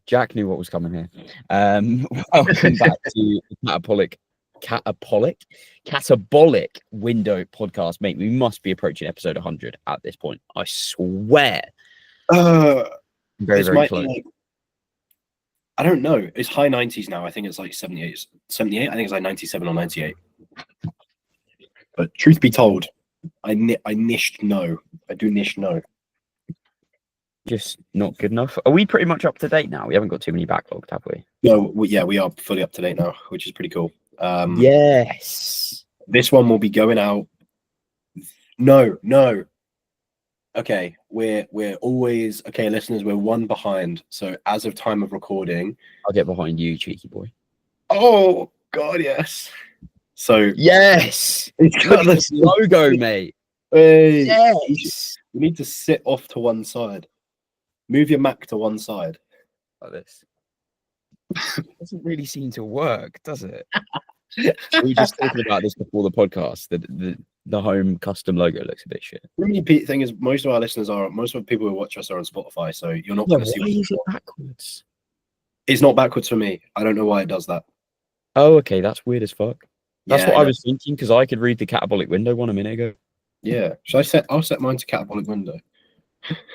Jack knew what was coming here. Welcome back to the Catabolic Window podcast, mate. We must be approaching episode 100 at this point. I swear. Very close. I don't know. It's high 90s now. I think it's like 78. I think it's like 97 or 98. But truth be told, I nished no. I do nish no. Just not good enough. Are we pretty much up to date now? We haven't got too many backlogged, have we? No, we are fully up to date now, which is pretty cool. Yes. This one will be going out. No. Okay, we're always listeners. We're one behind. So as of time of recording, I'll get behind you, cheeky boy. Oh God, yes. So yes, it's got this logo, mate. Hey, yes. You need to sit off to one side. Move your Mac to one side. Like this. Doesn't really seem to work, does it? We were just talking about this before the podcast. The home custom logo looks a bit shit. The really thing is, most of the people who watch us are on Spotify, so you're not going to see. Why is it backwards? It's not backwards for me. I don't know why it does that. Oh, okay, that's weird as fuck. That's what I know. was thinking, because I could read the Catabolic Window one a minute ago. Yeah, I'll set mine to Catabolic Window.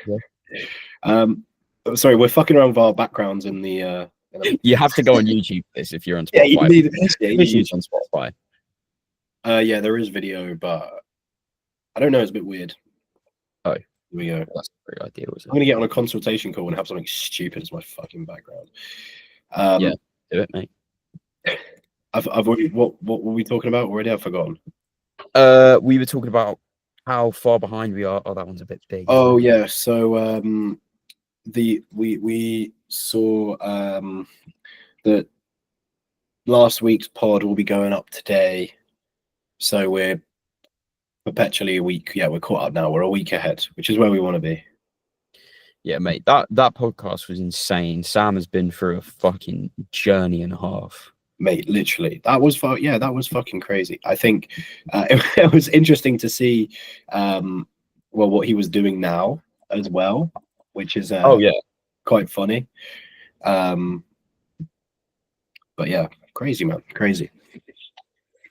Yeah. Sorry, we're fucking around with our backgrounds in the. You have to go on YouTube for this if you're on Spotify. Yeah, you need on Spotify. Yeah, there is video, but I don't know. It's a bit weird. Oh, here we go. That's a great idea. I'm gonna get on a consultation call and have something stupid as my fucking background. Yeah, do it, mate. I've already. What were we talking about already? I've forgotten. We were talking about how far behind we are. Oh, that one's a bit big. Oh yeah. So we saw that last week's pod will be going up today. So we're perpetually a week. Yeah, we're caught up now. We're a week ahead, which is where we want to be. Yeah, mate. That podcast was insane. Sam has been through a fucking journey and a half. Mate, literally, that was fucking crazy. I think it was interesting to see, what he was doing now as well, which is quite funny. But yeah, crazy, man, crazy.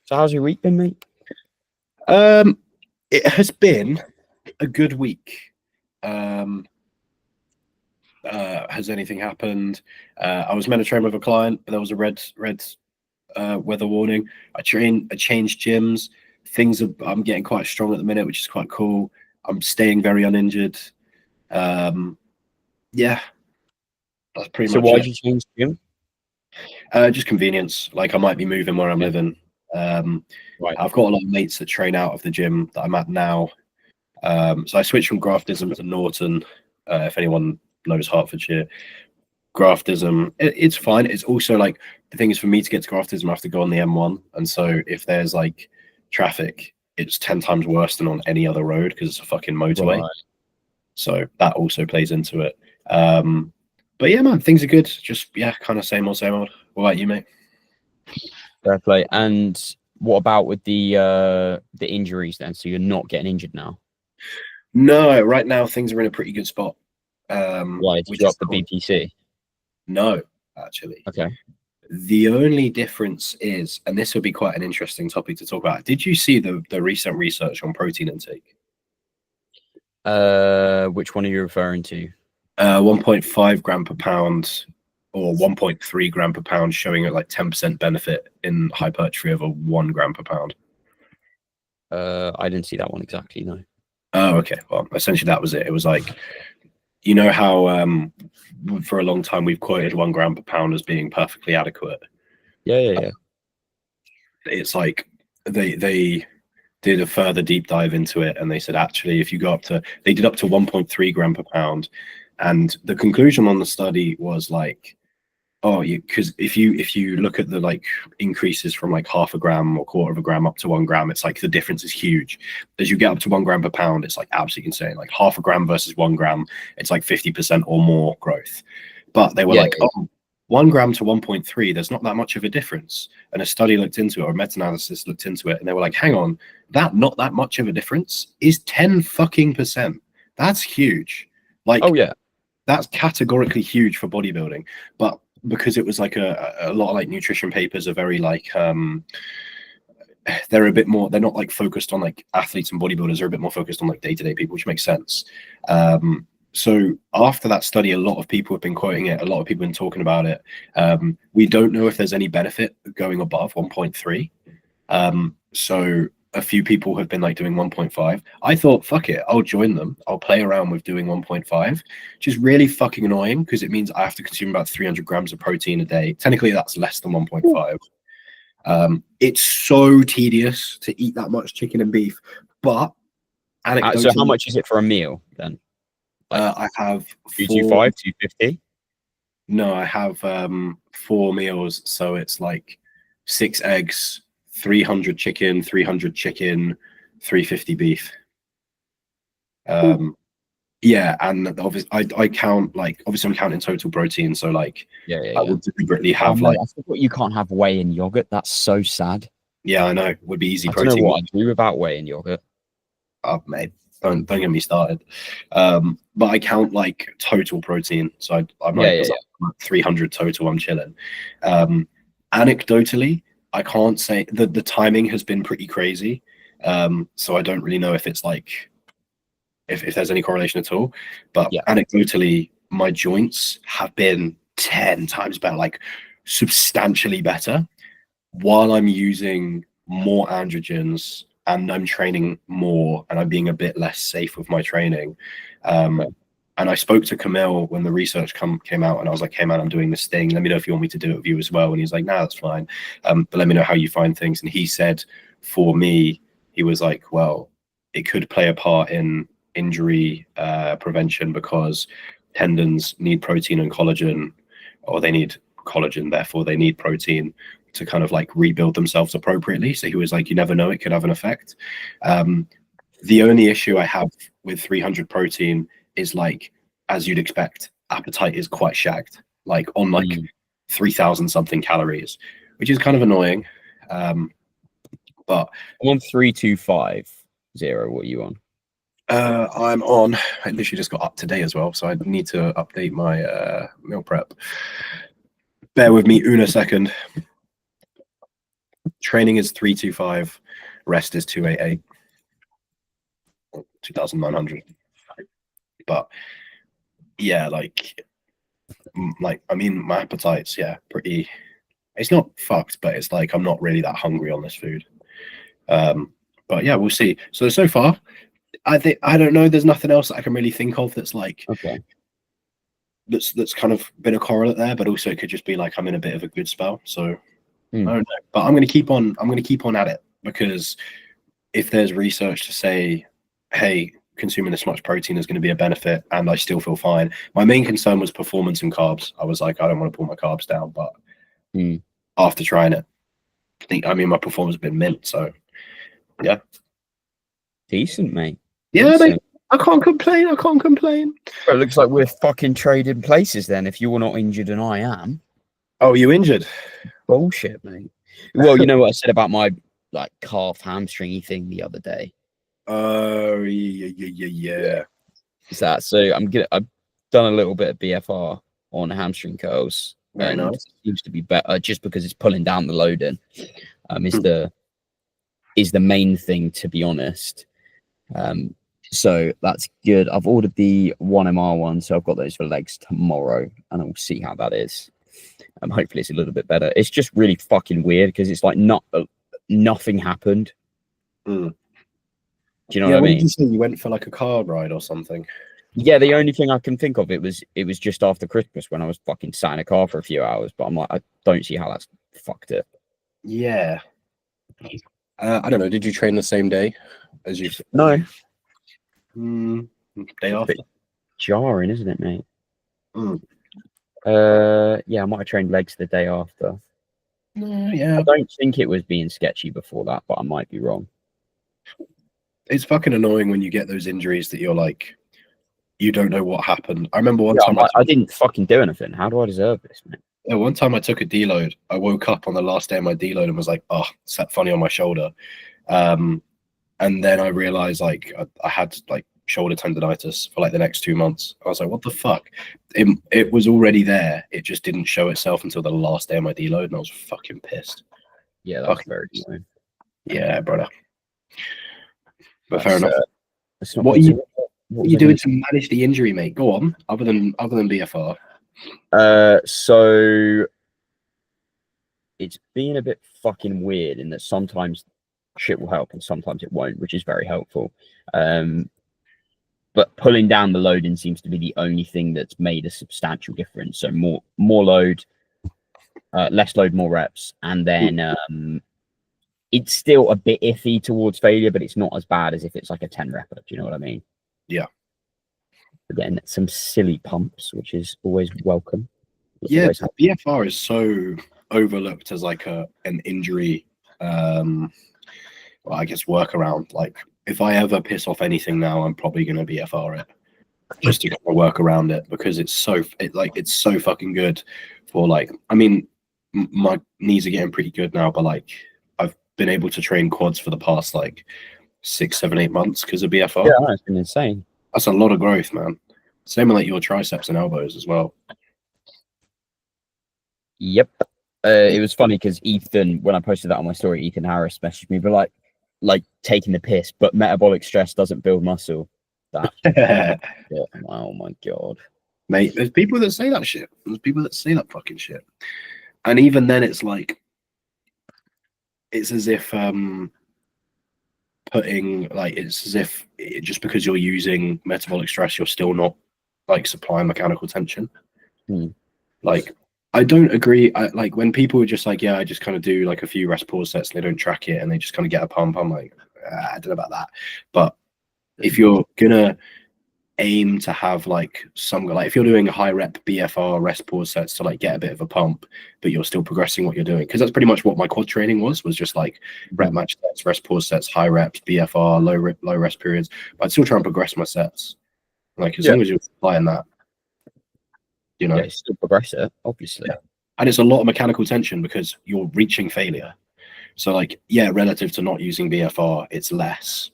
So how's your week been, mate? It has been a good week. Has anything happened? I was meant to train with a client, but there was a red weather warning. I changed gyms. I'm getting quite strong at the minute, which is quite cool. I'm staying very uninjured. Yeah, that's pretty much. So why did you change gym? Just convenience. Like I might be moving where I'm living. Right. I've got a lot of mates that train out of the gym that I'm at now. So I switched from Graftism to Norton. If anyone knows Hertfordshire, Graftism, it's fine. It's also like the thing is, for me to get to Graftism, I have to go on the M1, and so if there's like traffic, it's 10 times worse than on any other road because it's a fucking motorway. Right. So that also plays into it. But yeah, man, things are good. Just kind of same old. What about you, mate? Fair play. And what about with the injuries then? So you're not getting injured now? No, right now things are in a pretty good spot. Why did you drop the BPC? No, actually. Okay. The only difference is, and this would be quite an interesting topic to talk about. Did you see the recent research on protein intake? Which one are you referring to? 1.5 gram per pound or 1.3 gram per pound, showing like 10% benefit in hypertrophy over 1 gram per pound. I didn't see that one exactly, no. Oh, okay. Well, essentially that was it. It was like, you know how for a long time we've quoted 1 gram per pound as being perfectly adequate. Yeah. It's like they did a further deep dive into it, and they said actually if you go they did up to 1.3 gram per pound, and the conclusion on the study was like, because if you look at the like increases from like 0.5 gram or 1/4 gram up to 1 gram, it's like the difference is huge. As you get up to 1 gram per pound, it's like absolutely insane. Like 0.5 gram versus 1 gram, it's like 50% or more growth. But they were 1 gram to 1.3, there's not that much of a difference. And a study looked into it, or a meta-analysis looked into it, and they were like, hang on, that not that much of a difference is 10 fucking %. That's huge. Like, oh yeah, That's categorically huge for bodybuilding. But because it was like a lot of like nutrition papers are very like they're a bit more, they're not like focused on like athletes and bodybuilders, they're a bit more focused on like day-to-day people, which makes sense. So after that study, a lot of people have been quoting it, a lot of people have been talking about it. We don't know if there's any benefit going above 1.3. So a few people have been like doing 1.5. I thought, fuck it, I'll join them. I'll play around with doing 1.5, which is really fucking annoying because it means I have to consume about 300 grams of protein a day. Technically, that's less than 1.5. It's so tedious to eat that much chicken and beef, but anecdotally, So how much is it for a meal then? Like, I have 225, 250. No, I have 4 meals, so it's like 6 eggs, 300 chicken, 350 beef. Yeah, and obviously I count, like, obviously I'm counting total protein, so like I would deliberately have like, I forgot you can't have whey in yogurt. That's so sad. yeah, I know, it would be easy I protein. don't know what I'd do without whey in yogurt. Oh, mate, don't get me started. But I count like total protein, so I'm like 300 total. I'm chilling. Anecdotally, I can't say that the timing has been pretty crazy. So I don't really know if it's like if there's any correlation at all. But anecdotally, my joints have been 10 times better, like substantially better, while I'm using more androgens and I'm training more and I'm being a bit less safe with my training. And I spoke to Camille when the research came out, and I was like, hey man, I'm doing this thing. Let me know if you want me to do it with you as well. And he's like, nah, that's fine. But let me know how you find things. And he said, for me, he was like, well, it could play a part in injury prevention because tendons need protein and collagen, or they need collagen, therefore they need protein to kind of like rebuild themselves appropriately. So he was like, you never know, it could have an effect. The only issue I have with 300 protein is, like, as you'd expect, appetite is quite shagged, like on like 3,000 something calories, which is kind of annoying. But I'm on 3250. What are you on? I'm on, I literally just got up today as well, so I need to update my meal prep. Bear with me a second. Training is 325, rest is 288, 2,900. But yeah, like I mean, my appetite's pretty, it's not fucked, but it's like I'm not really that hungry on this food. But yeah, we'll see. So far, I don't know, there's nothing else that I can really think of that's like that's kind of been a correlate there, but also it could just be like I'm in a bit of a good spell. So I don't know. But I'm gonna keep on at it, because if there's research to say, hey, consuming this much protein is going to be a benefit, and I still feel fine. My main concern was performance and carbs. I was like, I don't want to pull my carbs down, but after trying it, I mean, my performance has been mint. So yeah, decent, mate. Yeah, mate, I can't complain. Well, it looks like we're fucking trading places then. If you're not injured and I am. Oh, you injured? Bullshit, mate. Well, you know what I said about my like calf hamstringy thing the other day. Oh yeah. Is that so? I've done a little bit of BFR on hamstring curls. Very nice. It seems to be better just because it's pulling down the loading. Is the main thing, to be honest. So that's good. I've ordered the 1MR one, so I've got those for legs tomorrow, and I'll see how that is. Hopefully it's a little bit better. It's just really fucking weird because it's like nothing happened. Do you know what I mean? Did you say you went for like a car ride or something? Yeah, the only thing I can think of, it was just after Christmas when I was fucking sat in a car for a few hours, but I'm like, I don't see how that's fucked it. Yeah. I don't know. Did you train the same day as you? No. Day after. Jarring, isn't it, mate? Yeah, I might have trained legs the day after. Yeah. I don't think it was being sketchy before that, but I might be wrong. It's fucking annoying when you get those injuries that you're like, you don't know what happened. I remember one time I didn't fucking do anything. How do I deserve this, man? Yeah, one time I took a deload. I woke up on the last day of my deload and was like, oh, it's that funny on my shoulder. And then I realized like I had like shoulder tendonitis for like the next 2 months. I was like, what the fuck? It was already there. It just didn't show itself until the last day of my deload, and I was fucking pissed. Yeah, that's very annoying. Yeah, brother. But That's, fair enough. what are you doing to manage the injury, mate? Go on. Other than BFR. So it's been a bit fucking weird in that sometimes shit will help and sometimes it won't, which is very helpful. But pulling down the loading seems to be the only thing that's made a substantial difference. So more load, less load, more reps, and then it's still a bit iffy towards failure, but it's not as bad as if it's like a 10 rep. Do you know what I mean? Yeah. Again, some silly pumps, which is always welcome. Yeah, BFR is so overlooked as like an injury, well, I guess workaround. Like if I ever piss off anything now, I'm probably gonna BFR it just to kind of work around it, because it's so fucking good for like, I mean, my knees are getting pretty good now, but like I've been able to train quads for the past like 6, 7, 8 months because of BFR. Yeah, it's been insane. That's a lot of growth, man. Same with like your triceps and elbows as well. Yep. It was funny because Ethan, when I posted that on my story, Ethan Harris messaged me, but like taking the piss, but metabolic stress doesn't build muscle. That oh my god, mate. There's people that say that shit. There's people that say that fucking shit. And even then it's like, it's as if just because you're using metabolic stress, you're still not like supplying mechanical tension. Like, I don't agree. Like when people are just like, yeah, I just kind of do like a few rest pause sets and they don't track it and they just kind of get a pump, I'm like, I don't know about that. But if you're gonna aim to have like some, like if you're doing a high rep BFR rest pause sets to like get a bit of a pump, but you're still progressing what you're doing, because that's pretty much what my quad training was just like rep match sets, rest pause sets, high reps, BFR, low rest periods. But I'd still try and progress my sets, like as long as you're applying that, you know. Yeah, still progress it, obviously. Yeah. And it's a lot of mechanical tension because you're reaching failure. So like, yeah, relative to not using BFR, it's less,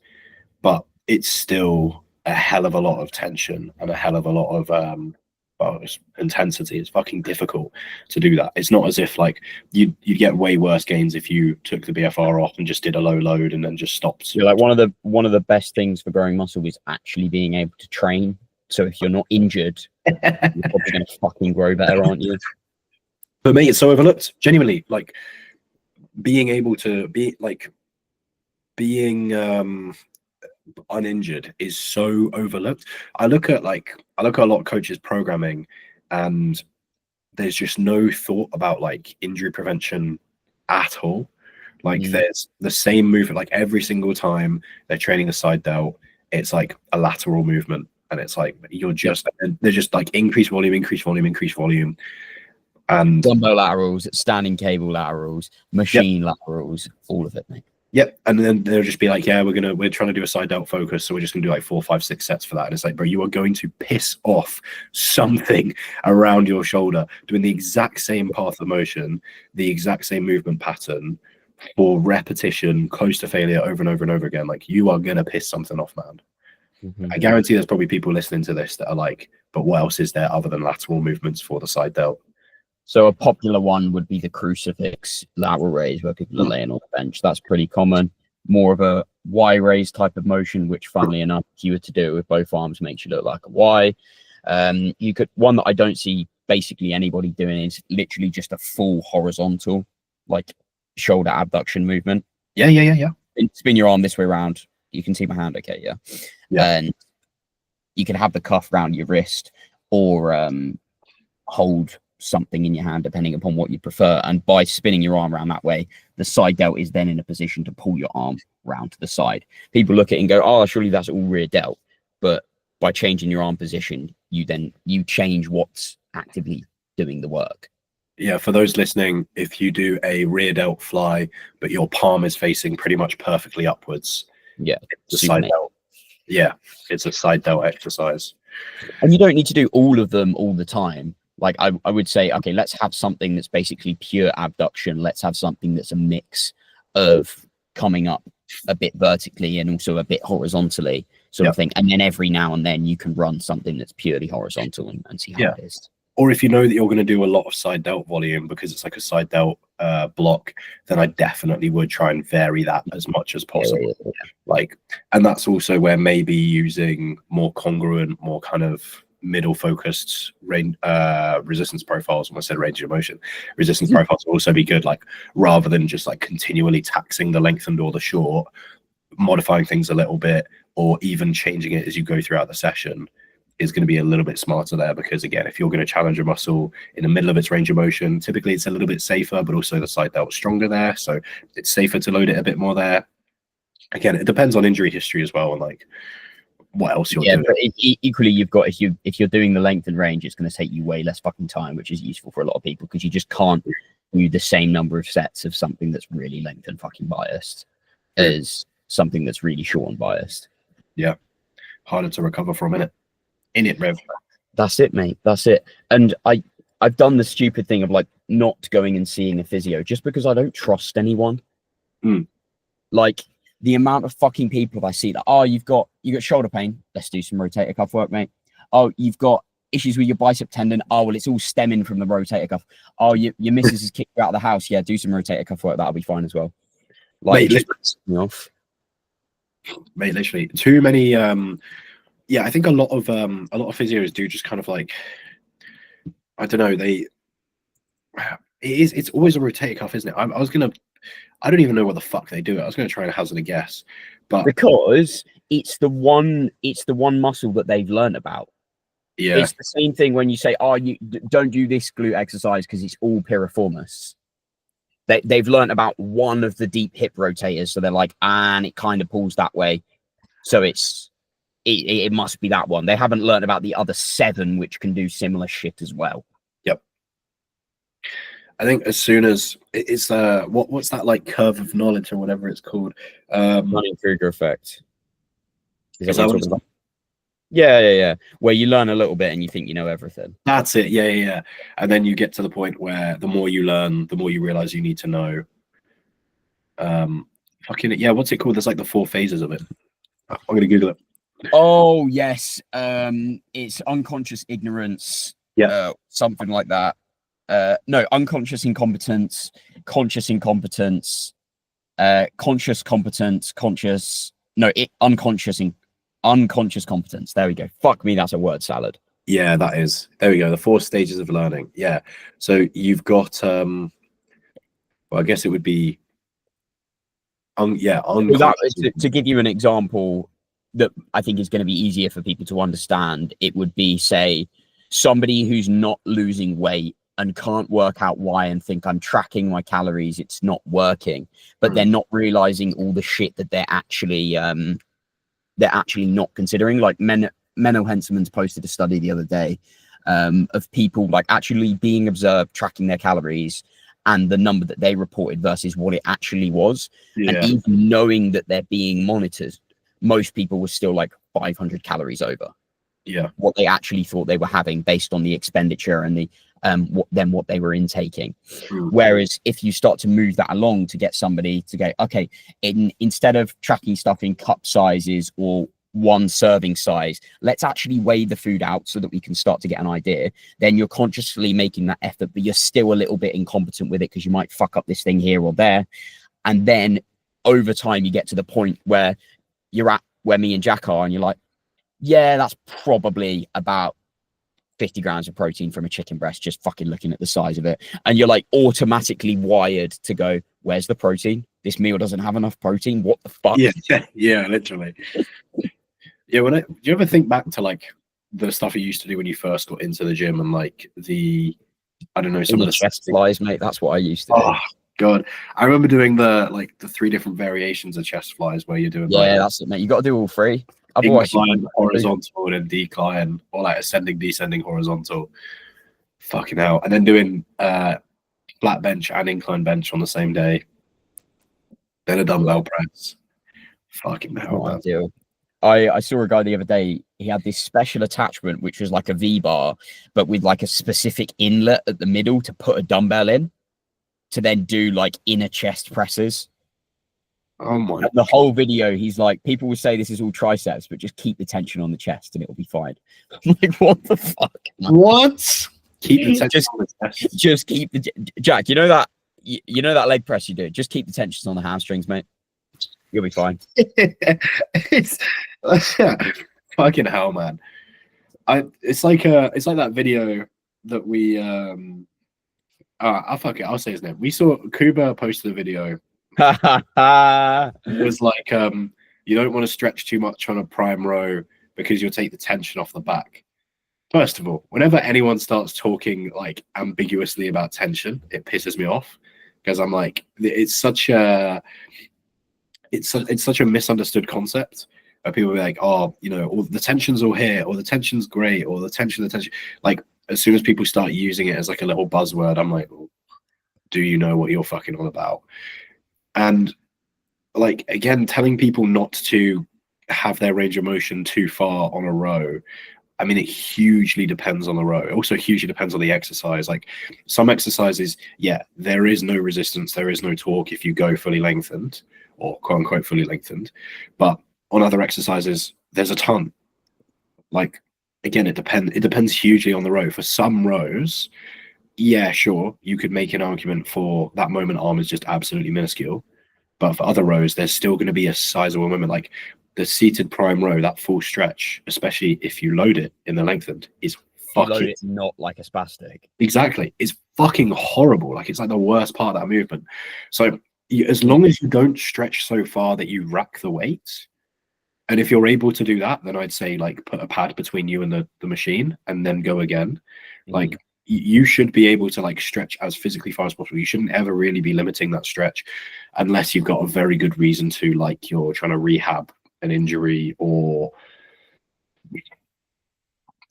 but it's still a hell of a lot of tension and a hell of a lot of intensity. It's fucking difficult to do that. It's not as if like you'd get way worse gains if you took the BFR off and just did a low load and then just stopped. Yeah, like one of the best things for growing muscle is actually being able to train. So if you're not injured, you're probably going to fucking grow better, aren't you? For me, it's so overlooked. Genuinely, like being able to be like being uninjured is so overlooked. I look at a lot of coaches programming, and there's just no thought about like injury prevention at all. Like there's the same movement, like every single time they're training a side delt, it's like a lateral movement, and it's like they're just like increase volume, and dumbbell laterals, standing cable laterals, machine laterals, all of it, mate. Yep. And then they'll just be like, yeah, we're trying to do a side delt focus, so we're just gonna do like 4, 5, 6 sets for that. And it's like, bro, you are going to piss off something around your shoulder doing the exact same path of motion, the exact same movement pattern for repetition, close to failure over and over and over again. Like, you are gonna piss something off, man. I guarantee there's probably people listening to this that are like, but what else is there other than lateral movements for the side delt? So a popular one would be the crucifix lateral raise, where people are laying on the bench. That's pretty common. More of a Y raise type of motion, which, funnily enough, if you were to do it with both arms, makes you look like a Y. One that I don't see basically anybody doing is literally just a full horizontal, like shoulder abduction movement. Yeah. Spin your arm this way around. You can see my hand, okay? Yeah. And you can have the cuff around your wrist, or hold something in your hand, depending upon what you prefer. And by spinning your arm around that way, the side delt is then in a position to pull your arm round to the side. People look at it and go, oh, surely that's all rear delt. But by changing your arm position, you change what's actively doing the work. Yeah, for those listening, if you do a rear delt fly, but your palm is facing pretty much perfectly upwards, it's a side delt. Yeah, it's a side delt exercise. And you don't need to do all of them all the time. Like I would say, okay, let's have something that's basically pure abduction. Let's have something that's a mix of coming up a bit vertically and also a bit horizontally. sort of thing. And then every now and then you can run something that's purely horizontal and see how it is. Or if you know that you're going to do a lot of side delt volume because it's like a side delt block, then I definitely would try and vary that as much as possible. Like, and that's also where maybe using more congruent, more kind of middle focused range resistance profiles, when I said range of motion, resistance profiles will also be good. Like, rather than just like continually taxing the lengthened or the short, modifying things a little bit, or even changing it as you go throughout the session is going to be a little bit smarter there. Because again, if you're going to challenge a muscle in the middle of its range of motion, typically it's a little bit safer, but also the side delt stronger there, so it's safer to load it a bit more there. Again, it depends on injury history as well, and like what else you're doing. But equally, you've got, if you're doing the length and range, it's going to take you way less fucking time, which is useful for a lot of people, because you just can't do the same number of sets of something that's really length and fucking biased as something that's really short and biased. Yeah, harder to recover from it. In it, Rev. That's it, mate. That's it. And I've done the stupid thing of like not going and seeing a physio just because I don't trust anyone. Like, the amount of fucking people I see that, oh, you got shoulder pain, let's do some rotator cuff work, mate. Oh, you've got issues with your bicep tendon. Oh, well, it's all stemming from the rotator cuff. Oh, your missus has kicked you out of the house. Yeah, do some rotator cuff work. That'll be fine as well. Like, mate, just me off. Mate, literally too many. Yeah, I think a lot of physios do just kind of like, I don't know, it's always a rotator cuff, isn't it? I don't even know what the fuck they do. I was gonna try and hazard a guess, but because it's the one muscle that they've learned about. Yeah, it's the same thing when you say, oh, you don't do this glute exercise because it's all piriformis. They've learned about one of the deep hip rotators, so they're like, and it kind of pulls that way, so it must be that one. They haven't learned about the other 7 which can do similar shit as well. Yep. I think as soon as it's what's that, like, curve of knowledge or whatever it's called, Dunning-Kruger effect. Is that what you're talking about? Yeah. Where you learn a little bit and you think you know everything. That's it. Yeah. And then you get to the point where the more you learn, the more you realize you need to know. What's it called? There's like the 4 phases of it. I'm gonna Google it. Oh yes, it's unconscious ignorance. Yeah, something like that. No, unconscious incompetence, conscious incompetence, conscious competence, unconscious competence. There we go. Fuck me, that's a word salad. Yeah, that is. There we go. The 4 stages of learning. Yeah. So you've got well, I guess it would be to give you an example that I think is going to be easier for people to understand, it would be, say, somebody who's not losing weight and can't work out why and think, I'm tracking my calories, it's not working, but they're not realizing all the shit that they're actually not considering. Like Menno Henselman's posted a study the other day of people like actually being observed tracking their calories and the number that they reported versus what it actually was. Yeah. And even knowing that they're being monitored, most people were still like 500 calories over what they actually thought they were having based on the expenditure and the what they were intaking. Whereas if you start to move that along to get somebody to go, okay, instead of tracking stuff in cup sizes or one serving size, let's actually weigh the food out so that we can start to get an idea. Then you're consciously making that effort, but you're still a little bit incompetent with it because you might fuck up this thing here or there. And then over time you get to the point where you're at where me and Jack are, and you're like, yeah, that's probably about 50 grams of protein from a chicken breast, just fucking looking at the size of it. And you're like automatically wired to go, where's the protein? This meal doesn't have enough protein. What the fuck? Yeah, literally. Yeah, do you ever think back to like the stuff you used to do when you first got into the gym and like I don't know, some of the chest flies, mate? That's what I used to do. Oh god, I remember doing the 3 different variations of chest flies where you're doing that's it, mate. You got to do all 3. Otherwise, incline, horizontal, and decline, or like ascending, descending, horizontal. Fucking hell! And then doing flat bench and incline bench on the same day. Then a dumbbell press. Fucking hell! I saw a guy the other day. He had this special attachment, which was like a V-bar, but with like a specific inlet at the middle to put a dumbbell in, to then do like inner chest presses. Oh my! And the whole video, he's like, people will say this is all triceps, but just keep the tension on the chest and it'll be fine. I'm like, what the fuck? Man? What? Keep the tension on the chest. Just keep the Jack. You know that leg press you do. Just keep the tensions on the hamstrings, mate. You'll be fine. It's fucking hell, man. It's like that video that we I'll fuck it. I'll say his name. We saw Kuba posted a video. It was like you don't want to stretch too much on a prime row because you'll take the tension off the back. First of all, whenever anyone starts talking like ambiguously about tension, it pisses me off because I'm like, it's such a misunderstood concept. People be like, oh, you know, all the tension's all here, or the tension's great, or the tension. Like, as soon as people start using it as like a little buzzword, I'm like, well, do you know what you're fucking on about? And like, again, telling people not to have their range of motion too far on a row. I mean, it hugely depends on the row. It also hugely depends on the exercise. Like some exercises, yeah, there is no resistance, there is no torque if you go fully lengthened or quote unquote fully lengthened. But on other exercises, there's a ton. Like, again, it depends hugely on the row. For some rows, yeah, sure, you could make an argument for that moment arm is just absolutely minuscule. But for other rows, there's still going to be a sizable moment. Like the seated prime row, that full stretch, especially if you load it in the lengthened, is fucking load it not like a spastic. Exactly. It's fucking horrible. Like it's like the worst part of that movement. So as long as you don't stretch so far that you rack the weight, and if you're able to do that, then I'd say like put a pad between you and the machine and then go again. Like you should be able to like stretch as physically far as possible. You shouldn't ever really be limiting that stretch unless you've got a very good reason to, like you're trying to rehab an injury or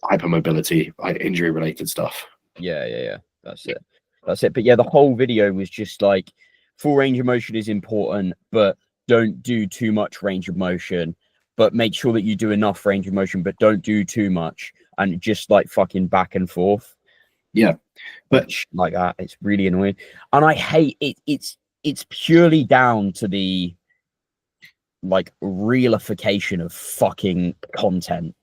hypermobility, like injury related stuff. Yeah. That's it. But yeah, the whole video was just like full range of motion is important, but don't do too much range of motion. But make sure that you do enough range of motion, but don't do too much, and just like fucking back and forth. Yeah, but like that, it's really annoying, and I hate it. It's purely down to the like realification of fucking content.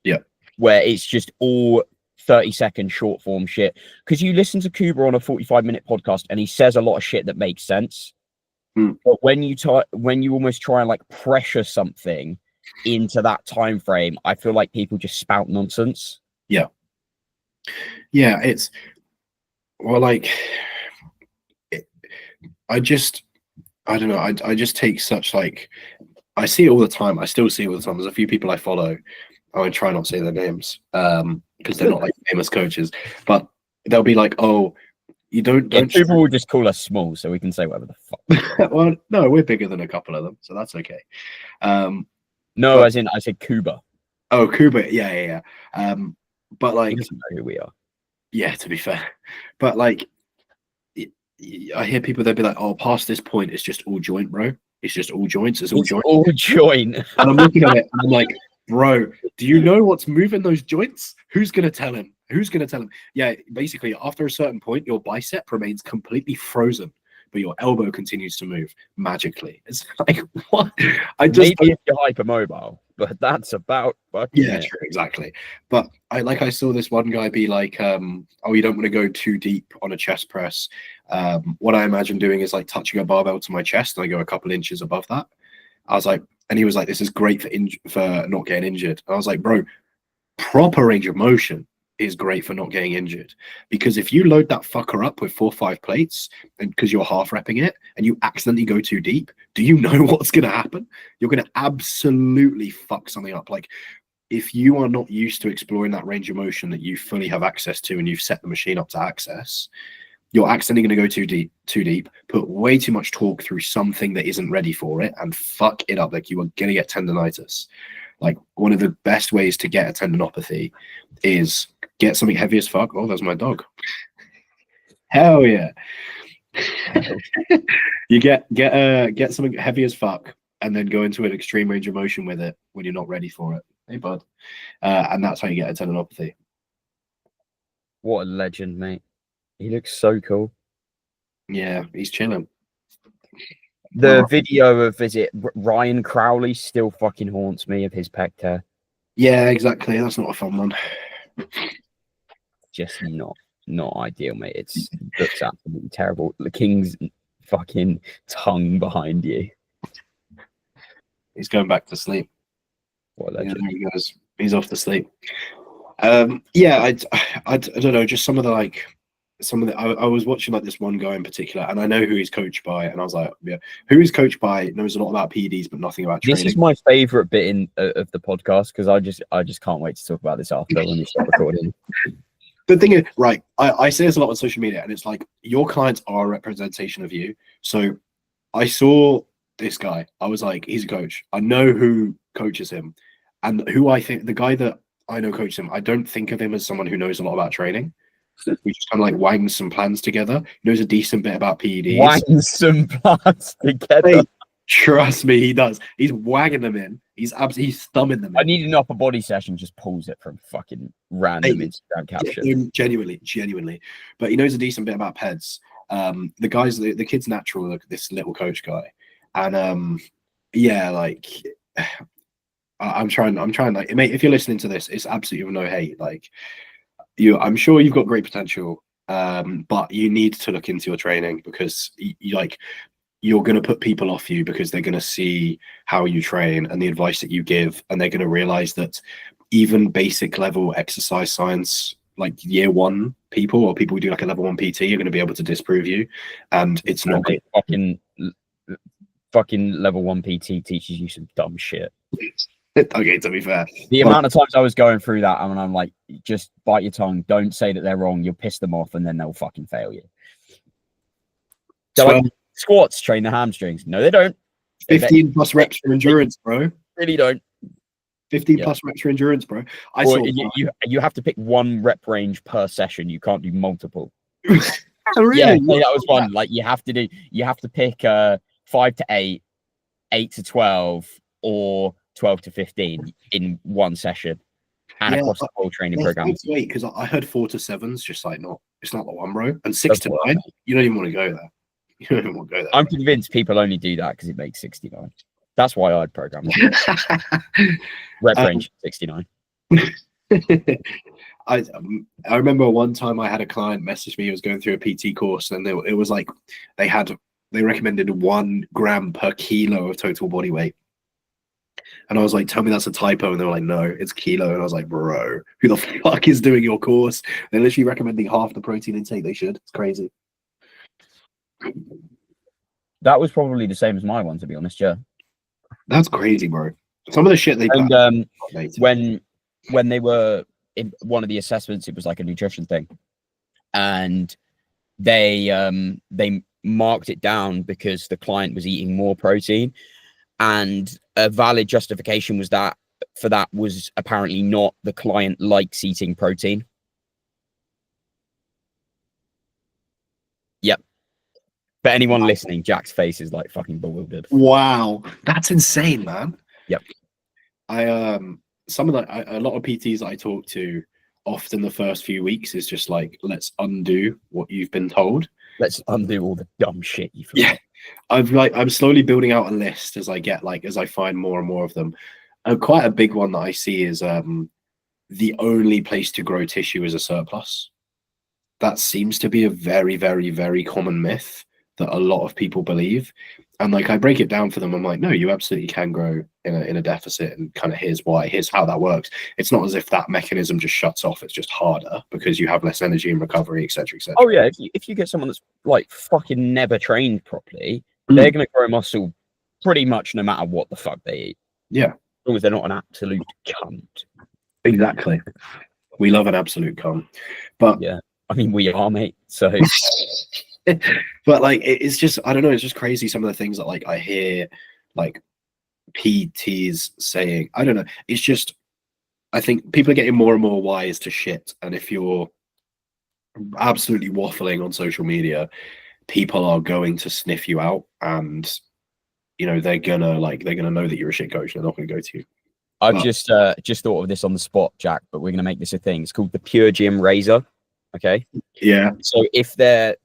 Yeah, where it's just all 30-second short form shit. Because you listen to Kuba on a 45-minute podcast, and he says a lot of shit that makes sense. But when you almost try and like pressure something into that time frame, I feel like people just spout nonsense. Yeah, it's like I don't know. I just take such like I see it all the time. I still see it all the time. There's a few people I follow. I try not to say their names because they're not like famous coaches, but they'll be like, "Oh, you don't." People will just call us small, so we can say whatever the fuck. Well, no, we're bigger than a couple of them, so that's okay. No, but, as in I said Kuba. Oh, Kuba, yeah. But like, he doesn't know who we are. Yeah, to be fair, but like, I hear people they'll be like, "Oh, past this point, it's just all joint, bro. It's just all joints. It's all joint. All joint." And I'm looking at it, and I'm like, bro, do you know what's moving those joints? Who's gonna tell him? Yeah, basically, after a certain point, your bicep remains completely frozen, but your elbow continues to move magically. It's like, what? Maybe if you're hypermobile, but that's about fucking yeah, true, exactly. But I saw this one guy be like, oh, you don't want to go too deep on a chest press. What I imagine doing is like touching a barbell to my chest, and I go a couple inches above that. I was like, and he was like, this is great for not getting injured. And I was like, bro, proper range of motion is great for not getting injured, because if you load that fucker up with 4 or 5 plates and because you're half repping it and you accidentally go too deep, do you know what's going to happen? You're going to absolutely fuck something up. Like if you are not used to exploring that range of motion that you fully have access to and you've set the machine up to access, you're accidentally going to go too deep, put way too much torque through something that isn't ready for it, and fuck it up. Like you are going to get tendonitis. Like one of the best ways to get a tendinopathy is get something heavy as fuck. Oh, that's my dog. Hell yeah. You get something heavy as fuck and then go into an extreme range of motion with it when you're not ready for it. Hey, bud. And that's how you get a tendinopathy. What a legend, mate. He looks so cool. Yeah, he's chilling. The video of Ryan Crowley still fucking haunts me of his pec tear. Yeah, exactly. That's not a fun one. Just not ideal, mate. It looks absolutely terrible. The King's fucking tongue behind you. He's going back to sleep. What a legend. Yeah, there he goes. He's off to sleep. Yeah, I don't know. Just some of the I was watching like this one guy in particular, and I know who he's coached by, and I was like, yeah, who he's coached by knows a lot about PEDs, but nothing about training. This is my favorite bit of the podcast because I just can't wait to talk about this after when you stop recording. The thing is, right, I say this a lot on social media, and it's like your clients are a representation of you. So I saw this guy. I was like, he's a coach. I know who coaches him, and who I think the guy that I know coaches him. I don't think of him as someone who knows a lot about training. We just kind of like wang some plans together. He knows a decent bit about PEDs. Wang some plans together. Hey, trust me, he does. He's wagging them in. He's thumbing them in. I need an upper body session. Just pulls it from fucking random Instagram caption. Genuinely. But he knows a decent bit about PEDs. The kid's natural. Look, this little coach guy, and yeah, like I'm trying. Like, mate, if you're listening to this, it's absolutely no hate. Like, I'm sure you've got great potential, but you need to look into your training because you're going to put people off you because they're going to see how you train and the advice that you give, and they're going to realize that even basic level exercise science, like year one people or people who do like a level 1 PT, are going to be able to disprove you, and it's not fucking level 1 PT teaches you some dumb shit. Okay, to be fair, the amount of times I was going through that, and I'm like, just bite your tongue. Don't say that they're wrong. You'll piss them off, and then they'll fucking fail you. So like, squats train the hamstrings. No, they don't. 15 plus reps for endurance, bro. Really don't. 15 plus reps for endurance, bro. You have to pick one rep range per session. You can't do multiple. Really? Yeah, that was one. Like you have to pick 5 to 8, 8 to 12, or 12 to 15 in one session, and across the whole training program. Wait, because I heard 4 to 7's just like it's not the one, bro. And 6 to 9, you don't even want to go there. You don't even want to go there. I'm convinced people only do that because it makes 69. That's why I'd program it. Rep range 69. I remember one time I had a client message me. He was going through a PT course, and it was like they recommended 1 gram per kilo of total body weight. And I was like, tell me that's a typo. And they were like, no, it's kilo. And I was like, bro, who the fuck is doing your course? They're literally recommending half the protein intake they should. It's crazy. That was probably the same as my one, to be honest. Yeah. That's crazy, bro. Some of the shit they when they were in one of the assessments, it was like a nutrition thing. And they marked it down because the client was eating more protein. And a valid justification was that was apparently not the client likes eating protein. Yep. But anyone listening, Jack's face is like fucking bewildered. Wow, that's insane, man. Yep. A lot of PTs that I talk to, often the first few weeks is just like, let's undo what you've been told. Let's undo all the dumb shit you've yeah. I'm slowly building out a list as I find more and more of them. Quite a big one that I see is the only place to grow tissue is a surplus. That seems to be a very, very, very common myth that a lot of people believe. And like I break it down for them. I'm like, no, you absolutely can grow in a deficit, and kind of here's why, here's how that works. It's not as if that mechanism just shuts off. It's just harder because you have less energy and recovery, etc., etc. Oh yeah, if you get someone that's like fucking never trained properly, they're gonna grow muscle pretty much no matter what the fuck they eat. Yeah, as long as they're not an absolute cunt. Exactly. We love an absolute cunt, but yeah, I mean we are, mate. So. But like it's just, I don't know, it's just crazy some of the things that like I hear like PTs saying. I don't know, it's just, I think people are getting more and more wise to shit, and if you're absolutely waffling on social media, people are going to sniff you out, and they're gonna know that you're a shit coach. They're not gonna go to you. I've just thought of this on the spot, Jack, but we're gonna make this a thing. It's called the Pure Gym Razor. Okay. Yeah. So if they're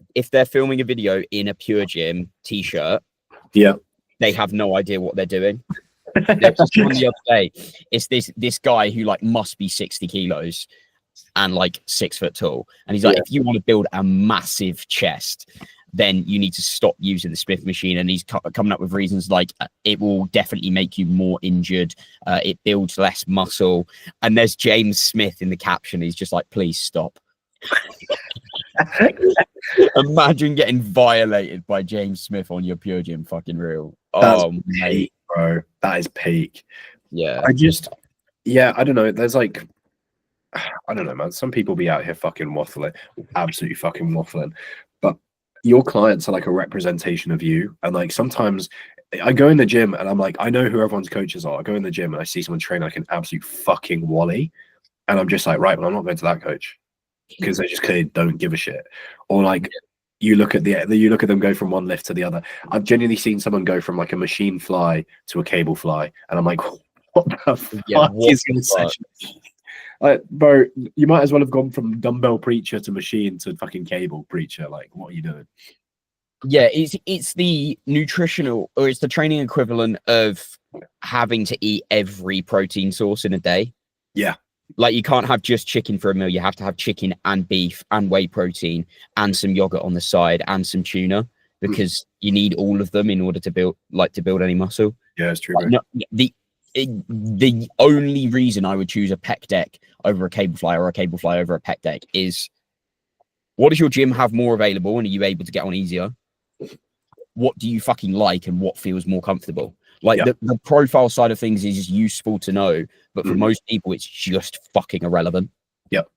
filming a video in a Pure Gym t-shirt, Yeah. They have no idea what they're doing. There was one the other day. It's this guy who like must be 60 kilos and like 6 foot tall. And he's like, if you want to build a massive chest, then you need to stop using the Smith machine. And he's coming up with reasons like it will definitely make you more injured. It builds less muscle. And there's James Smith in the caption. He's just like, please stop. Imagine getting violated by James Smith on your Pure Gym fucking reel. That's mate. peak, bro. That is peak. Yeah. I don't know. There's like, I don't know, man. Some people be out here fucking waffling, absolutely fucking waffling. But your clients are like a representation of you. And like sometimes I go in the gym and I'm like, I know who everyone's coaches are. I go in the gym and I see someone train like an absolute fucking wally. And I'm just like, right, well, I'm not going to that coach because they just clearly don't give a shit. Or like you look at them go from one lift to the other. I've genuinely seen someone go from like a machine fly to a cable fly. And I'm like, what the fuck is this session? Bro, you might as well have gone from dumbbell preacher to machine to fucking cable preacher. Like, what are you doing? Yeah, it's the nutritional, or it's the training equivalent of having to eat every protein source in a day. Yeah. Like you can't have just chicken for a meal. You have to have chicken and beef and whey protein and some yogurt on the side and some tuna because you need all of them in order to build any muscle. Yeah, it's true. Like, no, the only reason I would choose a pec deck over a cable fly or a cable fly over a pec deck is, what does your gym have more available and are you able to get on easier? What do you fucking like and what feels more comfortable? Like the profile side of things is useful to know, but for most people, it's just fucking irrelevant. Yep.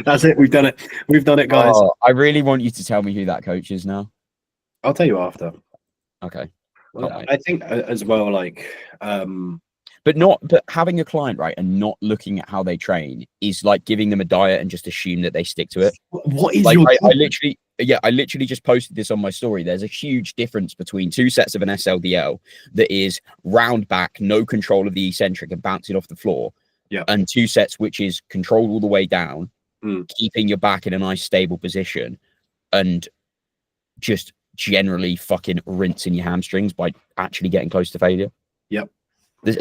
That's it. We've done it. We've done it, guys. I really want you to tell me who that coach is now. I'll tell you after. Okay. Well, I think as well, like, but having a client, right, and not looking at how they train is like giving them a diet and just assume that they stick to it. What is like, your? I literally just posted this on my story. There's a huge difference between 2 sets of an SLDL that is round back, no control of the eccentric and bouncing off the floor. Yeah. And 2 sets which is controlled all the way down, keeping your back in a nice stable position, and just generally fucking rinsing your hamstrings by actually getting close to failure. Yep.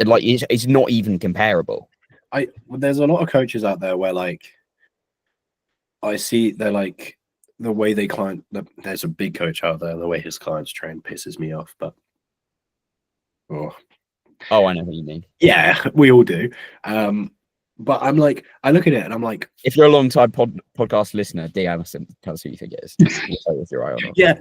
Like it's not even comparable. There's a lot of coaches out there where like I see they're like the way they client. There's a big coach out there. The way his clients train pisses me off. But I know what you mean. Yeah, we all do. But I'm like, I look at it and I'm like, if you're a long time podcast listener, D. Anderson, tell us who you think it is. With your eye on. Yeah,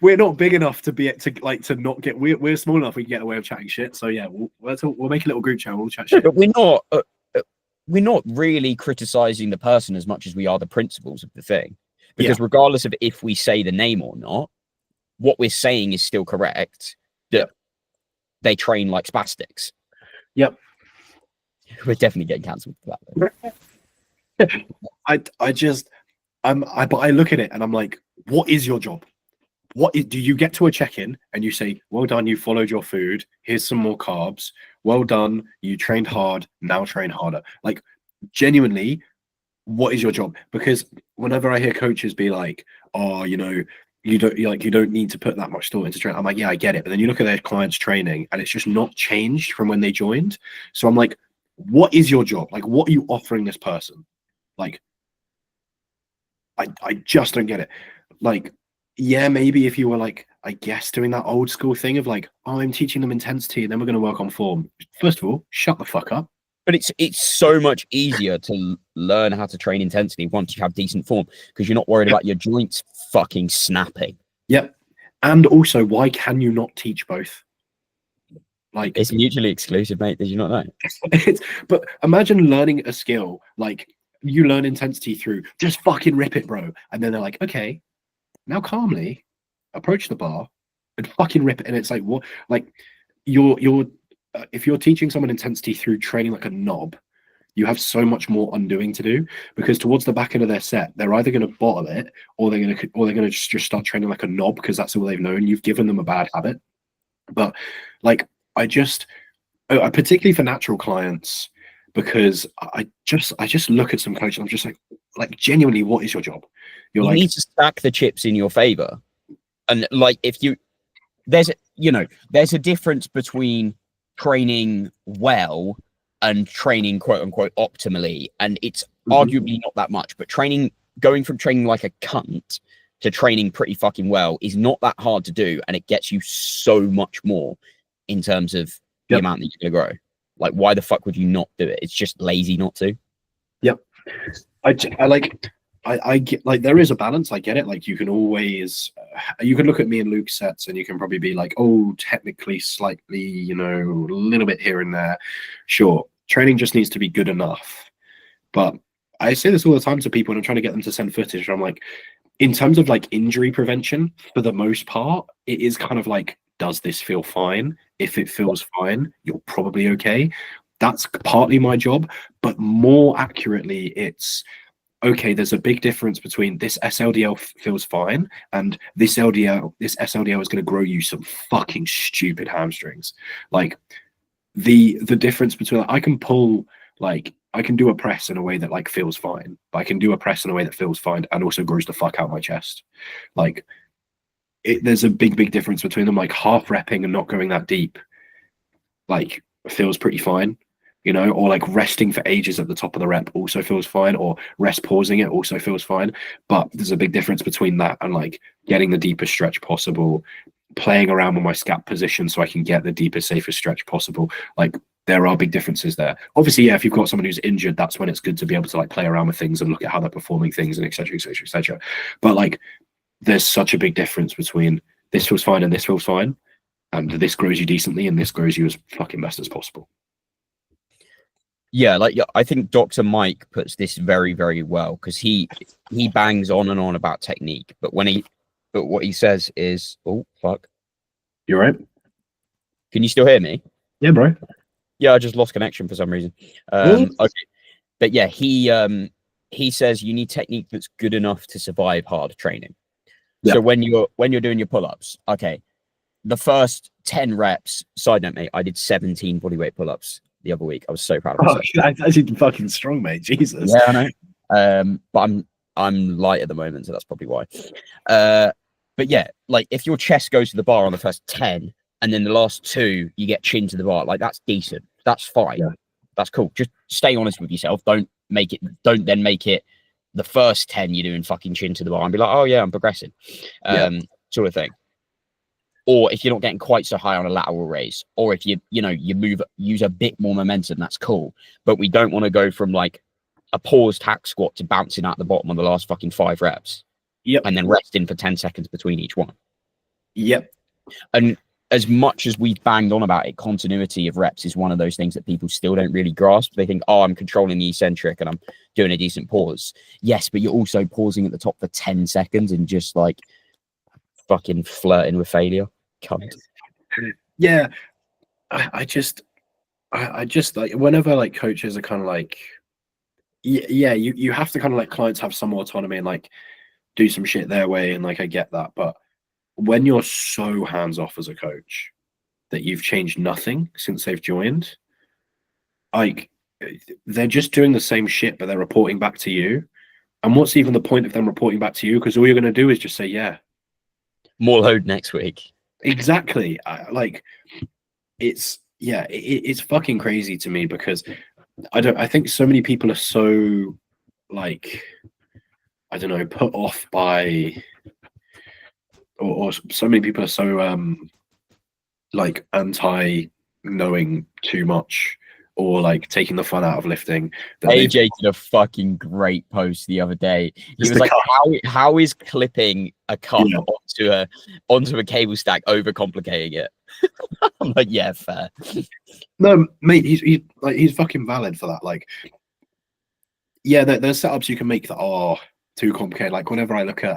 we're not big enough to not get. We're small enough we can get away with chatting shit. So yeah, we'll make a little group chat. We'll chat shit. But we're not really criticizing the person as much as we are the principles of the thing. Because regardless of if we say the name or not, what we're saying is still correct. That they train like spastics. Yep. We're definitely getting cancelled for that. But I look at it and I'm like, what is your job? Do you get to a check-in and you say, well done, you followed your food, here's some more carbs, well done, you trained hard, now train harder? Like, genuinely, what is your job? Because whenever I hear coaches be like, oh, you don't need to put that much thought into training, I'm like, yeah, I get it. But then you look at their clients' training and it's just not changed from when they joined. So I'm like, what is your job? Like, what are you offering this person? Like, I just don't get it. Like, yeah, maybe if you were like, I guess, doing that old school thing of like, oh, I'm teaching them intensity and then we're going to work on form. First of all, shut the fuck up. But it's so much easier to learn how to train intensity once you have decent form because you're not worried about your joints fucking snapping. Yep. And also, why can you not teach both? Like, it's mutually exclusive, mate. Did you not know? But imagine learning a skill like you learn intensity through just fucking rip it, bro. And then they're like, okay, now calmly approach the bar and fucking rip it. And it's like, what? Like, if you're teaching someone intensity through training like a knob, you have so much more undoing to do because towards the back end of their set, they're either going to bottle it or they're going to just start training like a knob because that's all they've known. You've given them a bad habit. But like, I particularly for natural clients, because I just look at some coaches and I'm just like, like genuinely, what is your job? You're You like, need to stack the chips in your favor. And like, if you, there's a difference between training well and training quote unquote optimally, and it's arguably not that much. But going from training like a cunt to training pretty fucking well is not that hard to do, and it gets you so much more in terms of the amount that you're gonna grow. Like, why the fuck would you not do it? It's just lazy not to. Yep. I get, like, there is a balance. I get it. Like, you can always, you can look at me and Luke's sets and you can probably be like, oh, technically slightly, you know, a little bit here and there. Sure. Training just needs to be good enough. But I say this all the time to people and I'm trying to get them to send footage. I'm like, in terms of like injury prevention, for the most part, it is kind of like, does this feel fine? If it feels fine, you're probably okay. That's partly my job, but more accurately, it's, okay, there's a big difference between this SLDL feels fine and this SLDL is going to grow you some fucking stupid hamstrings. Like, the difference between, I can pull, like, I can do a press in a way that like feels fine, but I can do a press in a way that feels fine and also grows the fuck out my chest. Like, there's a big difference between them. Like, half repping and not going that deep, like, feels pretty fine, you know, or like resting for ages at the top of the rep also feels fine, or rest pausing it also feels fine. But there's a big difference between that and like getting the deepest stretch possible, playing around with my scap position so I can get the deepest, safest stretch possible. Like, there are big differences there. Obviously, yeah, if you've got someone who's injured, that's when it's good to be able to like play around with things and look at how they're performing things and et cetera, et cetera, et cetera. But like, there's such a big difference between this feels fine and this feels fine, and this grows you decently and this grows you as fucking best as possible. Yeah, like, I think Dr. Mike puts this very, very well, because he bangs on and on about technique, but what he says is, oh fuck, You right? can you still hear me? Yeah, bro. Yeah, I just lost connection for some reason. Okay, but yeah, he says you need technique that's good enough to survive hard training. Yeah. So when you're doing your pull-ups, okay, the first 10 reps, side note, mate, I did 17 bodyweight pull-ups the other week. I was so proud of myself. That's actually fucking strong, mate. Jesus. Yeah, I know. But I'm light at the moment, so that's probably why. But yeah, like, if your chest goes to the bar on the first 10 and then the last 2 you get chin to the bar, like, that's decent. That's fine. Yeah. That's cool. Just stay honest with yourself. Don't then make it the first 10 you're doing fucking chin to the bar and be like, oh yeah, I'm progressing. Sort of thing. Or if you're not getting quite so high on a lateral raise, or if you use a bit more momentum, that's cool. But we don't want to go from like a paused hack squat to bouncing out the bottom on the last fucking 5 reps. Yep. And then resting for 10 seconds between each one. Yep. And as much as we've banged on about it, continuity of reps is one of those things that people still don't really grasp. They think, oh, I'm controlling the eccentric and I'm doing a decent pause. Yes, but you're also pausing at the top for 10 seconds and just like fucking flirting with failure. Cunt. Yeah. I just like, whenever like coaches are kind of like, yeah, you have to kind of let clients have some autonomy and like do some shit their way, and like, I get that, but when you're so hands off as a coach that you've changed nothing since they've joined, like, they're just doing the same shit, but they're reporting back to you. And what's even the point of them reporting back to you? Because all you're going to do is just say, yeah, more load next week. Exactly. Like, it's fucking crazy to me, because I think so many people are so, like, I don't know, put off by, or so many people are so like anti knowing too much, or like taking the fun out of lifting. AJ did a fucking great post the other day. He was like, how is clipping a cup onto a cable stack overcomplicating it? I'm like, yeah, fair. No, mate, he's fucking valid for that. Like, yeah, there's setups you can make that are too complicated. Like, whenever I look at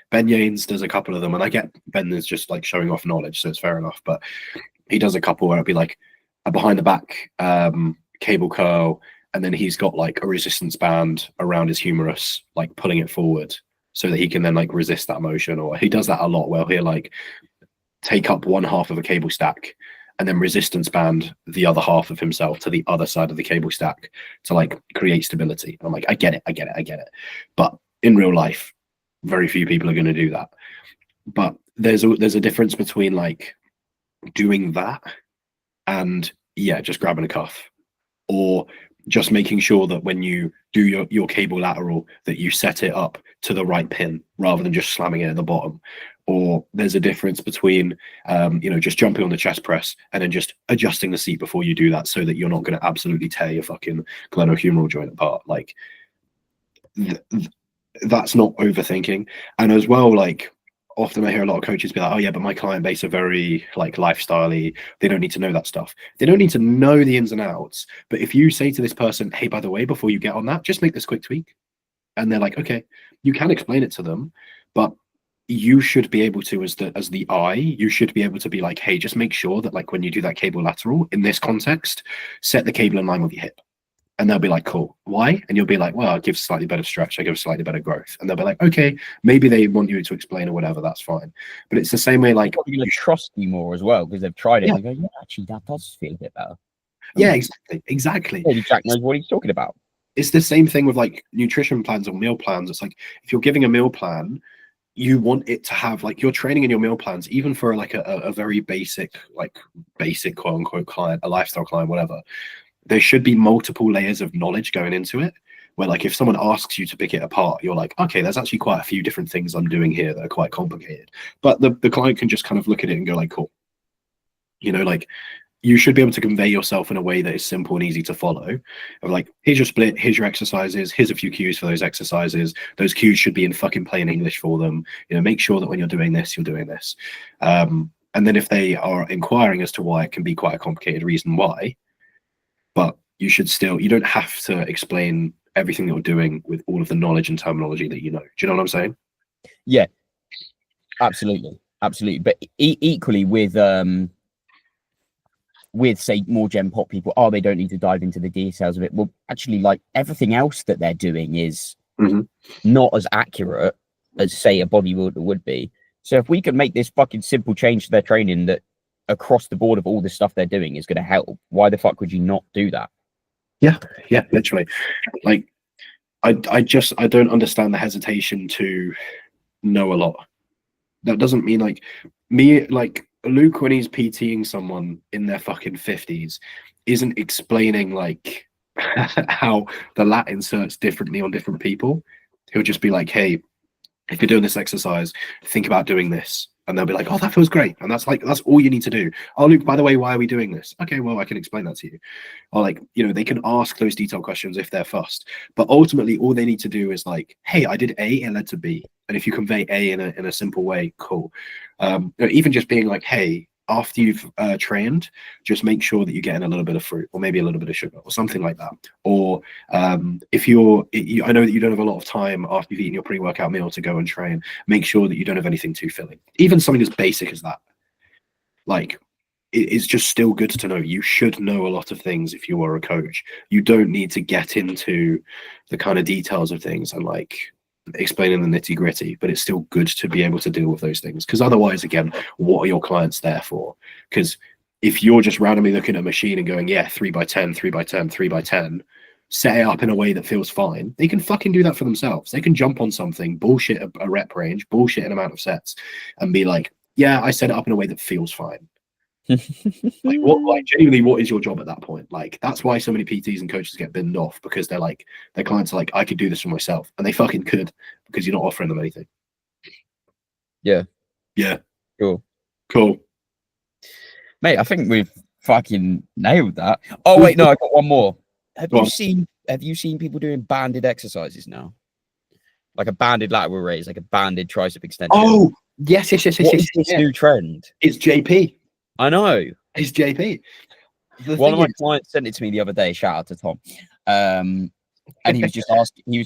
Ben Yanes does a couple of them, and I get Ben is just like showing off knowledge, so it's fair enough. But he does a couple where it'll be like a behind the back cable curl, and then he's got like a resistance band around his humerus, like pulling it forward so that he can then like resist that motion. Or he does that a lot where he'll like take up one half of a cable stack and then resistance band the other half of himself to the other side of the cable stack to like create stability. And I'm like, I get it. But in real life, very few people are going to do that. But there's a difference between like doing that and just grabbing a cuff, or just making sure that when you do your cable lateral that you set it up to the right pin rather than just slamming it at the bottom. Or there's a difference between just jumping on the chest press and then just adjusting the seat before you do that, so that you're not going to absolutely tear your fucking glenohumeral joint apart. Like that's not overthinking. And as well, like often I hear a lot of coaches be like, oh yeah, but my client base are very like lifestyle-y, they don't need to know that stuff. They don't need to know the ins and outs. But if you say to this person, hey, by the way, before you get on that, just make this quick tweak, and they're like, okay, you can explain it to them, but you should be able to, as the eye, you should be able to be like, hey, just make sure that like when you do that cable lateral in this context, set the cable in line with your hip. And they'll be like, cool, why? And you'll be like, well, I give slightly better stretch, I give slightly better growth. And they'll be like, okay, maybe they want you to explain or whatever, that's fine. But it's the same way, like, you're going to trust you more as well, because they've tried it and they go, yeah, actually, that does feel a bit better. Yeah, exactly. Maybe Jack knows what he's talking about. It's the same thing with like nutrition plans or meal plans. It's like, if you're giving a meal plan, you want it to have like your training and your meal plans, even for like a very basic quote unquote client, a lifestyle client, whatever. There should be multiple layers of knowledge going into it, where like if someone asks you to pick it apart, you're like, okay, there's actually quite a few different things I'm doing here that are quite complicated. But the client can just kind of look at it and go like, cool. Like you should be able to convey yourself in a way that is simple and easy to follow. Of like, here's your split, here's your exercises, here's a few cues for those exercises. Those cues should be in fucking plain English for them. Make sure that when you're doing this, you're doing this. And then if they are inquiring as to why, it can be quite a complicated reason why. But you don't have to explain everything that you're doing with all of the knowledge and terminology that you know. Do you know what I'm saying? Yeah, absolutely. But equally with say more gen pop people, they don't need to dive into the details of it. Well, actually, like everything else that they're doing is not as accurate as say a bodybuilder would be. So if we could make this fucking simple change to their training that across the board of all the stuff they're doing is going to help, why the fuck would you not do that? Yeah, literally. Like I don't understand the hesitation to know a lot. That doesn't mean like me, like Luke, when he's PTing someone in their fucking 50s, isn't explaining like how the lat inserts differently on different people. He'll just be like, hey, if you're doing this exercise, think about doing this. And they'll be like, oh, that feels great. And that's all you need to do. Oh, Luke, by the way, why are we doing this? Okay, well, I can explain that to you. Or like, they can ask those detailed questions if they're fussed. But ultimately, all they need to do is like, hey, I did A, it led to B. And if you convey A in a simple way, cool. Even just being like, hey, after you've trained, just make sure that you get in a little bit of fruit or maybe a little bit of sugar or something like that. Or if I know that you don't have a lot of time after you've eaten your pre-workout meal to go and train, make sure that you don't have anything too filling. Even something as basic as that. Like, it's just still good to know. You should know a lot of things if you are a coach. You don't need to get into the kind of details of things and like explaining the nitty gritty, but it's still good to be able to deal with those things, because otherwise, again, what are your clients there for? Because if you're just randomly looking at a machine and going, yeah, 3x10, 3x10, 3x10, set it up in a way that feels fine, they can fucking do that for themselves. They can jump on something, bullshit a rep range, bullshit an amount of sets, and be like, yeah, I set it up in a way that feels fine. Genuinely, what is your job at that point? Like, that's why so many PTs and coaches get binned off, because they're like, their clients are like, I could do this for myself, and they fucking could, because you're not offering them anything. Yeah Cool, mate. I think we've fucking nailed that. Oh wait, no, I got one more. Have you seen people doing banded exercises now? Like a banded lateral raise, like a banded tricep extension. Oh yes. What is this new trend? It's JP. I know. It's JP. One of my clients sent it to me the other day. Shout out to Tom. And he was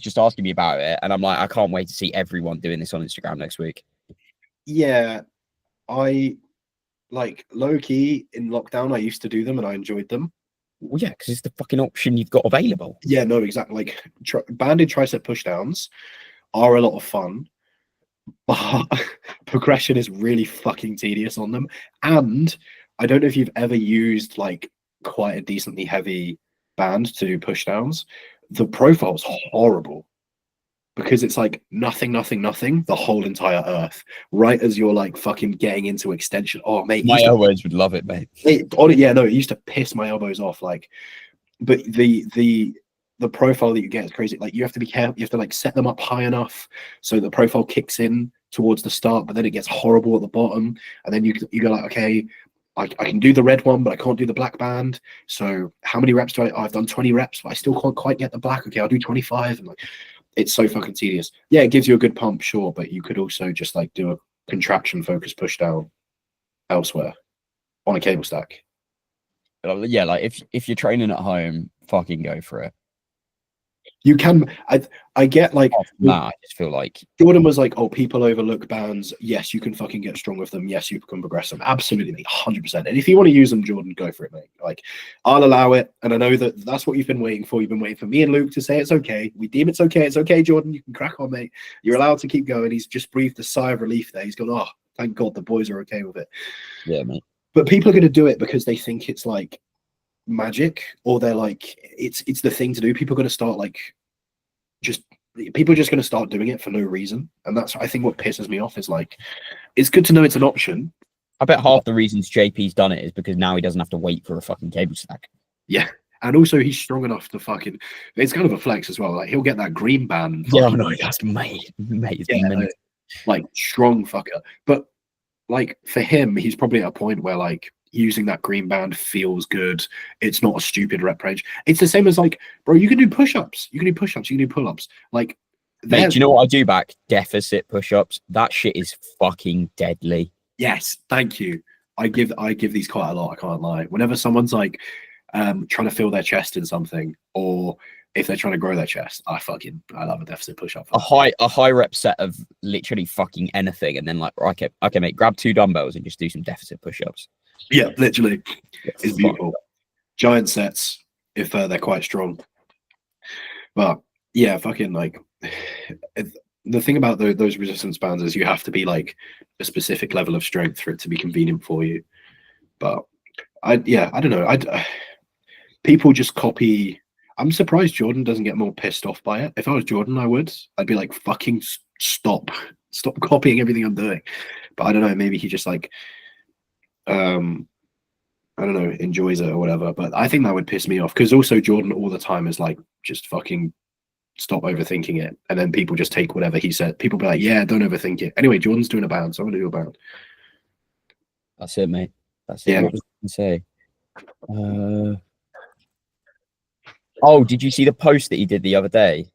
just asking me about it, and I'm like, I can't wait to see everyone doing this on Instagram next week. Yeah, I like low key in lockdown. I used to do them and I enjoyed them. Well, yeah, because it's the fucking option you've got available. Yeah, no, exactly. Like banded tricep pushdowns are a lot of fun, but progression is really fucking tedious on them. And I don't know if you've ever used like quite a decently heavy band to do push downs. The profile's horrible because it's like nothing, nothing, nothing, the whole entire earth. Right as you're like fucking getting into extension. Oh mate, My elbows would love it, mate. Yeah, no, it used to piss my elbows off. Like, but the profile that you get is crazy. Like you have to be careful. You have to like set them up high enough so the profile kicks in towards the start, but then it gets horrible at the bottom. And then you go like, okay, I can do the red one, but I can't do the black band. So how many reps do I've done 20 reps, but I still can't quite get the black. Okay, I'll do 25. And like, it's so fucking tedious. Yeah, it gives you a good pump, sure, but you could also just like do a contraction focus push down elsewhere on a cable stack. Yeah, like if you're training at home, fucking go for it. You can. I get like nah, I just feel like Jordan was like, oh, people overlook bands. Yes, you can fucking get strong with them. Yes, you can progress them. Absolutely, mate, 100%. And if you want to use them, Jordan, go for it, mate. Like, I'll allow it. And I know that's what you've been waiting for. You've been waiting for me and Luke to say it's okay. We deem it's okay. It's okay, Jordan. You can crack on, mate. You're allowed to keep going. He's just breathed a sigh of relief there. He's gone, oh, thank God the boys are okay with it. Yeah, mate. But people are going to do it because they think it's like magic, or they're like, it's the thing to do. People are going to start like, people are just going to start doing it for no reason. And that's, I think, what pisses me off is like, it's good to know it's an option. I bet half the reasons JP's done it is because now he doesn't have to wait for a fucking cable stack. Yeah. And also he's strong enough to fucking, it's kind of a flex as well. Like he'll get that green band. Yeah, no, that's mate. Yeah, like strong fucker. But like for him, he's probably at a point where like using that green band feels good. It's not a stupid rep range. It's the same as like, bro, you can do push-ups. You can do push-ups. You can do pull-ups. Like, mate, do you know what I do back? Deficit push-ups. That shit is fucking deadly. Yes, thank you. I give these quite a lot. I can't lie. Whenever someone's like trying to fill their chest in something, or if they're trying to grow their chest, I love a deficit push-up. A high rep set of literally fucking anything, and then like, okay, mate, grab 2 dumbbells and just do some deficit push-ups. Yeah, literally, it's beautiful. Giant sets if they're quite strong. But yeah, fucking like the thing about those resistance bands is you have to be like a specific level of strength for it to be convenient for you. But I don't know. People just copy. I'm surprised Jordan doesn't get more pissed off by it. If I was Jordan, I'd be like, fucking stop copying everything I'm doing. But I don't know. Maybe he just like, I don't know, enjoys it or whatever. But I think that would piss me off because also Jordan all the time is like, just fucking stop overthinking it. And then people just take whatever he said. People be like, yeah, don't overthink it. Anyway, Jordan's doing a bound, so I'm gonna do a bound. That's it, mate. That's it. Yeah. What was I going to say? Oh, did you see the post that he did the other day?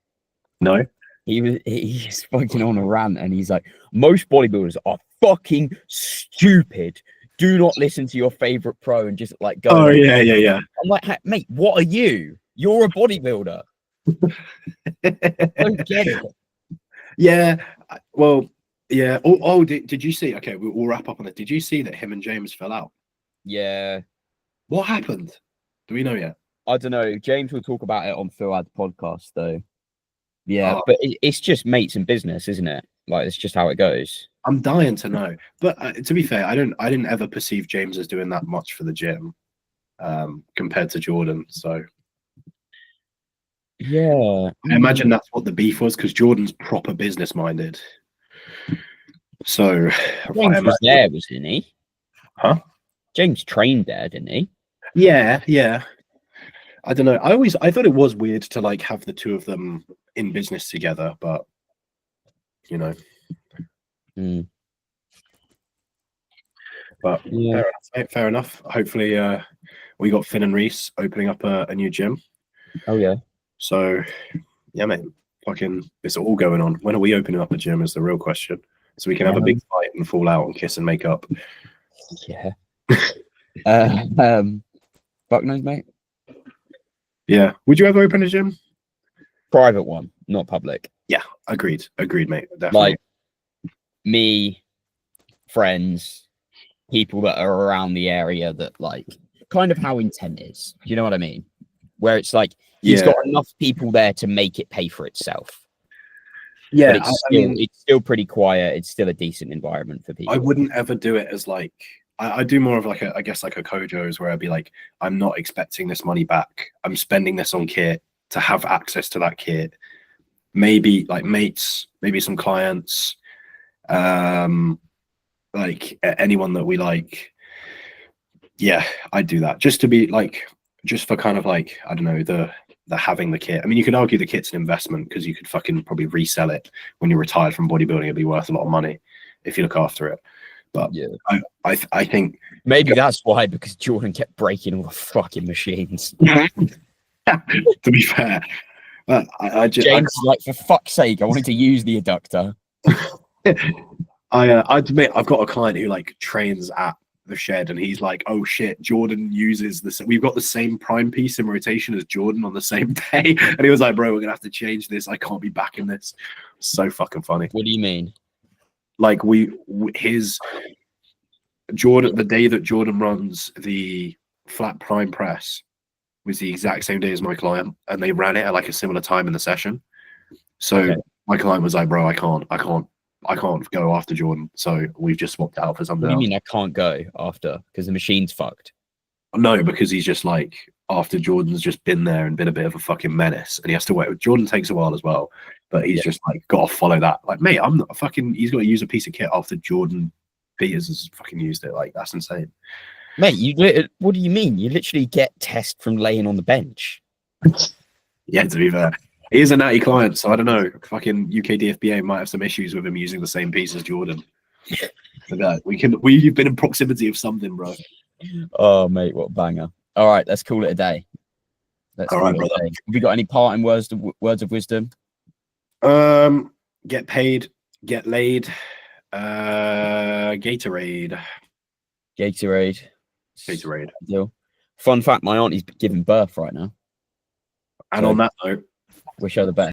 No. He's fucking on a rant, and he's like, most bodybuilders are fucking stupid. Do not listen to your favorite pro and just like go. Oh yeah. I'm like, hey, mate, what are you? You're a bodybuilder. Don't get it. Yeah. Well, yeah. Oh, did you see? Okay, we'll wrap up on it. Did you see that him and James fell out? Yeah. What happened? Do we know yet? I don't know. James will talk about it on Phil Ad's podcast, though. Yeah, but it's just mates and business, isn't it? Like, it's just how it goes. I'm dying to know. But to be fair, I didn't ever perceive James as doing that much for the gym compared to Jordan. So yeah, I imagine that's what the beef was because Jordan's proper business minded. So James was there, wasn't he? Huh? James trained there, didn't he? Yeah. I don't know. I thought it was weird to like have the two of them in business together, but you know. But yeah, fair enough. Hopefully, we got Finn and Reese opening up a new gym. Oh yeah. So yeah, mate. Fucking, it's all going on. When are we opening up a gym? Is the real question. So we can have a big fight and fall out and kiss and make up. Yeah. Fuck knows, mate. Yeah. Would you ever open a gym? Private one, not public. Yeah, agreed, mate. Definitely. Like me, friends, people that are around the area that like kind of how Intent is. Do you know what I mean? Where it's like he's got enough people there to make it pay for itself. Yeah, but it's still pretty quiet. It's still a decent environment for people. I wouldn't ever do it as like I do more of like I guess like a Kojo's where I'd be like, I'm not expecting this money back. I'm spending this on kit to have access to that kit. Maybe like mates, maybe some clients, like anyone that we like. Yeah, I'd do that just to be like, just for kind of like, I don't know, the having the kit. I mean, you could argue the kit's an investment because you could fucking probably resell it when you're retired from bodybuilding. It'd be worth a lot of money if you look after it. But Yeah, I think maybe that's why, because Jordan kept breaking all the fucking machines. to be fair, I just James is like, for fuck's sake, I wanted to use the adductor. I admit I've got a client who like trains at the shed, and he's like, oh shit, Jordan uses this. We've got the same prime piece in rotation as Jordan on the same day, and he was like, bro, we're gonna have to change this. I can't be back in this. So fucking funny. What do you mean? Like his Jordan, the day that Jordan runs the flat prime press was the exact same day as my client, and they ran it at like a similar time in the session. So Okay. my client was like, bro, I can't go after Jordan. So we've just swapped out for something What do you else. mean I can't go after? Because the machine's fucked. No, because he's just like, after Jordan's just been there and been a bit of a fucking menace, and he has to wait. Jordan takes a while as well, but he's just like got to follow that. Like, mate, I'm not fucking. He's got to use a piece of kit after Jordan Peters has fucking used it. Like, that's insane. Mate, what do you mean? You literally get test from laying on the bench. Yeah, to be fair, he is a natty client, so I don't know. Fucking UK DFBA might have some issues with him using the same piece as Jordan. So that we've been in proximity of something, bro. Oh, mate, what a banger. All right, let's call it a day. All right, brother. Have you got any parting words of wisdom? Get paid, get laid, Gatorade. Deal. Fun fact, my auntie's giving birth right now. And on that note, wish her the best.